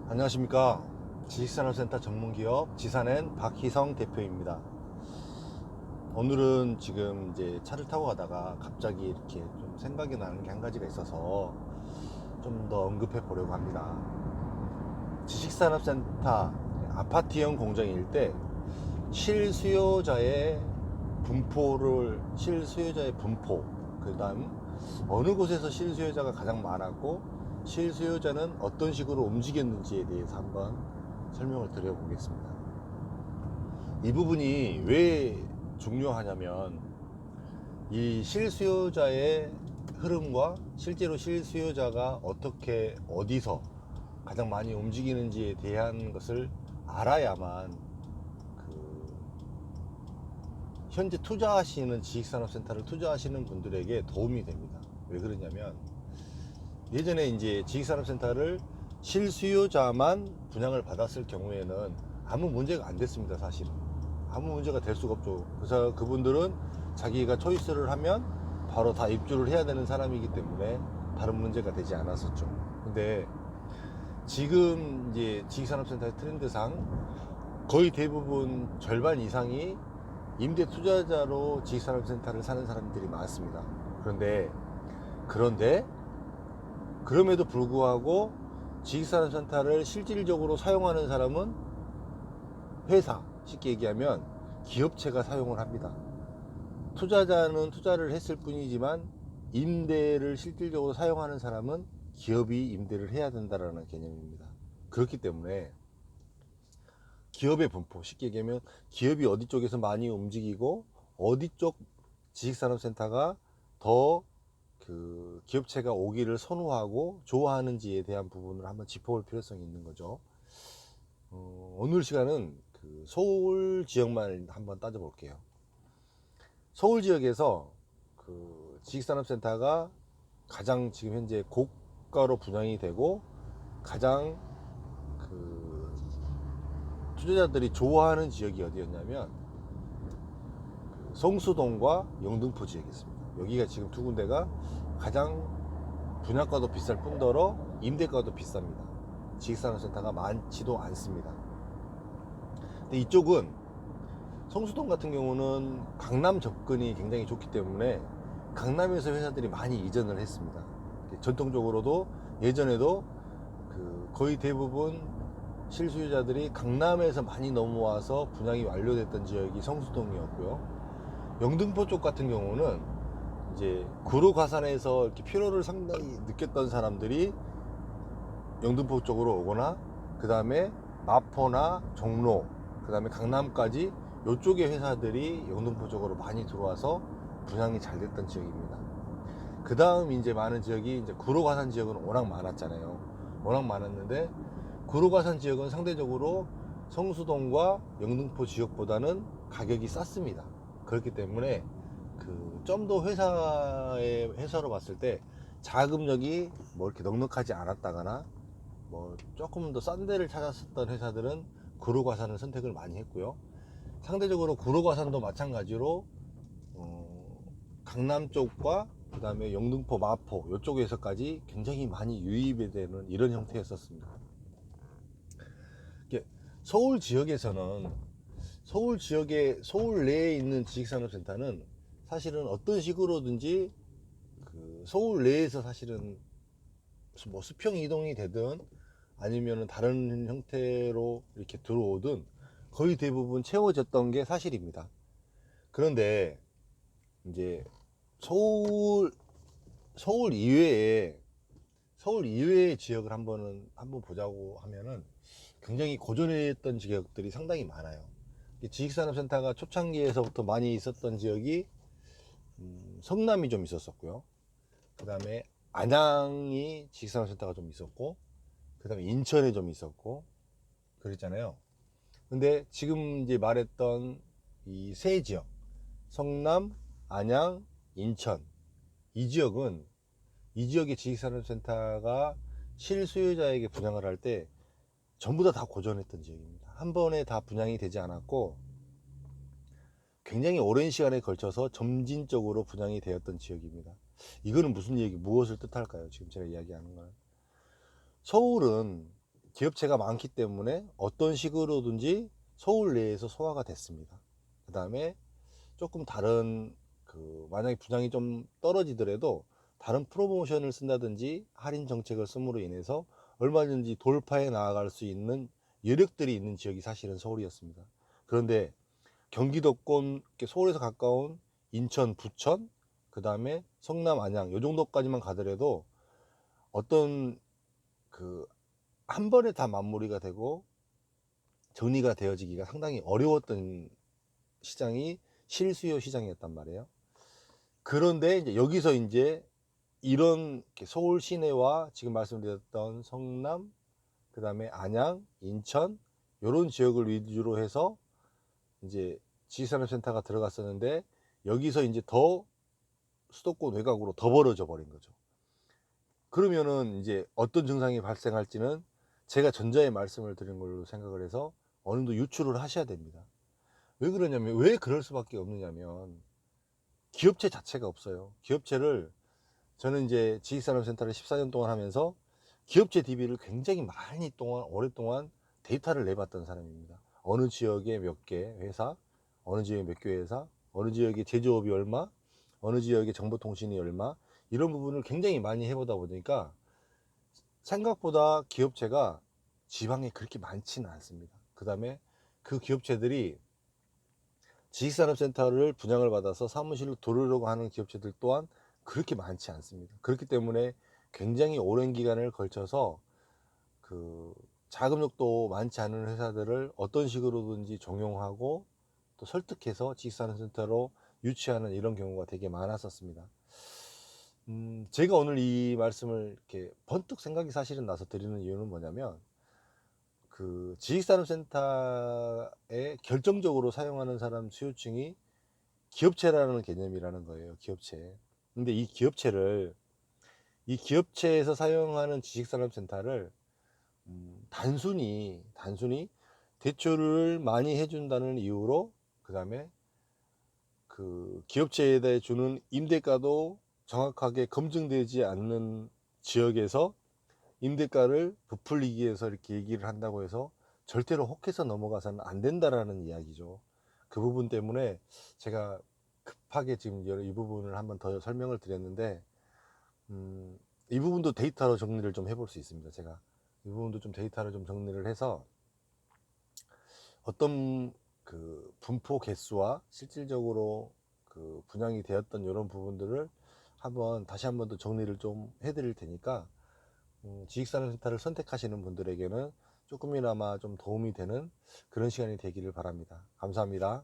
안녕하십니까. 지식산업센터 전문기업 지산엔 박희성 대표입니다. 오늘은 지금 이제 차를 타고 가다가 갑자기 이렇게 좀 생각이 나는 게 한 가지가 있어서 좀 더 언급해 보려고 합니다. 지식산업센터 아파트형 공장일 때 실수요자의 실수요자의 분포, 그 다음 어느 곳에서 실수요자가 가장 많았고 실수요자는 어떤 식으로 움직였는지에 대해서 한번 설명을 드려보겠습니다. 이 부분이 왜 중요하냐면 이 실수요자의 흐름과 실제로 실수요자가 어떻게 어디서 가장 많이 움직이는지에 대한 것을 알아야만 현재 투자하시는 지식산업센터를 투자하시는 분들에게 도움이 됩니다. 왜 그러냐면 예전에 이제 지식산업센터를 실수요자만 분양을 받았을 경우에는 아무 문제가 안 됐습니다. 사실은 아무 문제가 될 수가 없죠. 그래서 그분들은 자기가 초이스를 하면 바로 다 입주를 해야 되는 사람이기 때문에 다른 문제가 되지 않았었죠. 근데 지금 이제 지식산업센터의 트렌드상 거의 대부분 절반 이상이 임대 투자자로 지식산업센터를 사는 사람들이 많습니다. 그런데 그럼에도 불구하고 지식산업센터를 실질적으로 사용하는 사람은 회사, 쉽게 얘기하면 기업체가 사용을 합니다. 투자자는 투자를 했을 뿐이지만 임대를 실질적으로 사용하는 사람은 기업이 임대를 해야 된다는 개념입니다. 그렇기 때문에 기업의 분포, 쉽게 얘기하면 기업이 어디 쪽에서 많이 움직이고 어디 쪽 지식산업센터가 더 기업체가 오기를 선호하고 좋아하는지에 대한 부분을 한번 짚어볼 필요성이 있는 거죠. 오늘 시간은 서울 지역만 한번 따져볼게요. 서울 지역에서 지식산업센터가 가장 지금 현재 고가로 분양이 되고 가장 투자자들이 좋아하는 지역이 어디였냐면 성수동과 영등포 지역이었습니다. 여기가 지금 두 군데가 가장 분양가도 비쌀 뿐더러 임대가도 비쌉니다. 지식산업센터가 많지도 않습니다. 근데 이쪽은 성수동 같은 경우는 강남 접근이 굉장히 좋기 때문에 강남에서 회사들이 많이 이전을 했습니다. 전통적으로도 예전에도 거의 대부분 실수요자들이 강남에서 많이 넘어와서 분양이 완료됐던 지역이 성수동이었고요. 영등포 쪽 같은 경우는 이제 구로 가산에서 이렇게 피로를 상당히 느꼈던 사람들이 영등포 쪽으로 오거나 그 다음에 마포나 종로 그 다음에 강남까지 이쪽의 회사들이 영등포 쪽으로 많이 들어와서 분양이 잘 됐던 지역입니다. 그 다음 이제 많은 지역이 이제 구로 가산 지역은 워낙 많았잖아요. 워낙 많았는데 구로 가산 지역은 상대적으로 성수동과 영등포 지역보다는 가격이 쌌습니다. 그렇기 때문에 좀 더 회사로 봤을 때 자금력이 뭐 이렇게 넉넉하지 않았다거나 뭐 조금 더 싼 데를 찾았었던 회사들은 구로과산을 선택을 많이 했고요. 상대적으로 구로과산도 마찬가지로 강남 쪽과 그 다음에 영등포, 마포 이쪽에서까지 굉장히 많이 유입이 되는 이런 형태였었습니다. 서울 지역에서는 서울 내에 있는 지식산업센터는 사실은 어떤 식으로든지 서울 내에서 사실은 뭐 수평 이동이 되든 아니면 다른 형태로 이렇게 들어오든 거의 대부분 채워졌던 게 사실입니다. 그런데 이제 서울 서울 이외에 서울 이외의 지역을 한번 보자고 하면은 굉장히 고전했던 지역들이 상당히 많아요. 지식산업센터가 초창기에서부터 많이 있었던 지역이 성남이 좀 있었었고요. 그 다음에 안양이 지식산업센터가 좀 있었고, 그 다음에 인천에 좀 있었고, 그랬잖아요. 근데 지금 이제 말했던 이 세 지역, 성남, 안양, 인천, 이 지역의 지식산업센터가 실수요자에게 분양을 할 때 전부 다 고전했던 지역입니다. 한 번에 다 분양이 되지 않았고 굉장히 오랜 시간에 걸쳐서 점진적으로 분양이 되었던 지역입니다. 이거는 무엇을 뜻할까요? 지금 제가 이야기하는 건 서울은 기업체가 많기 때문에 어떤 식으로든지 서울 내에서 소화가 됐습니다. 그 다음에 조금 다른 만약에 분양이 좀 떨어지더라도 다른 프로모션을 쓴다든지 할인 정책을 씀으로 인해서 얼마든지 돌파해 나아갈 수 있는 여력들이 있는 지역이 사실은 서울이었습니다. 그런데 경기도권 서울에서 가까운 인천, 부천, 그 다음에 성남, 안양 요 정도까지만 가더라도 어떤 한 번에 다 마무리가 되고 정리가 되어지기가 상당히 어려웠던 시장이 실수요 시장이었단 말이에요. 그런데 이제 여기서 이제 이런 서울 시내와 지금 말씀드렸던 성남, 그 다음에 안양, 인천 이런 지역을 위주로 해서 이제 지식산업센터가 들어갔었는데 여기서 이제 더 수도권 외곽으로 더 벌어져 버린 거죠. 그러면은 이제 어떤 증상이 발생할지는 제가 전자에 말씀을 드린 걸로 생각을 해서 어느 정도 유추를 하셔야 됩니다. 왜 그러냐면, 왜 그럴 수밖에 없느냐면 기업체 자체가 없어요. 기업체를 저는 이제 지식산업센터를 14년 동안 하면서 기업체 DB를 굉장히 많이 오랫동안 데이터를 내봤던 사람입니다. 어느 지역에 몇 개 회사, 어느 지역에 몇 개 회사, 어느 지역에 제조업이 얼마, 어느 지역에 정보통신이 얼마, 이런 부분을 굉장히 많이 해보다 보니까 생각보다 기업체가 지방에 그렇게 많지는 않습니다. 그 다음에 그 기업체들이 지식산업센터를 분양을 받아서 사무실로 들어오려고 하는 기업체들 또한 그렇게 많지 않습니다. 그렇기 때문에 굉장히 오랜 기간을 걸쳐서 자금력도 많지 않은 회사들을 어떤 식으로든지 종용하고 또 설득해서 지식산업센터로 유치하는 이런 경우가 되게 많았었습니다. 제가 오늘 이 말씀을 이렇게 번뜩 생각이 사실은 나서 드리는 이유는 뭐냐면, 지식산업센터에 결정적으로 사용하는 사람 수요층이 기업체라는 개념이라는 거예요. 기업체. 근데 이 기업체에서 사용하는 지식산업센터를 단순히 대출을 많이 해준다는 이유로, 그 다음에 기업체에 대해 주는 임대가도 정확하게 검증되지 않는 지역에서 임대가를 부풀리기 위해서 이렇게 얘기를 한다고 해서 절대로 혹해서 넘어가서는 안 된다라는 이야기죠. 그 부분 때문에 제가 급하게 지금 이 부분을 한번 더 설명을 드렸는데, 이 부분도 데이터로 정리를 좀 해볼 수 있습니다. 제가 이 부분도 좀 데이터를 좀 정리를 해서 어떤 분포 개수와 실질적으로 분양이 되었던 이런 부분들을 다시 한번 더 정리를 좀 해드릴 테니까, 지식산업센터를 선택하시는 분들에게는 조금이나마 좀 도움이 되는 그런 시간이 되기를 바랍니다. 감사합니다.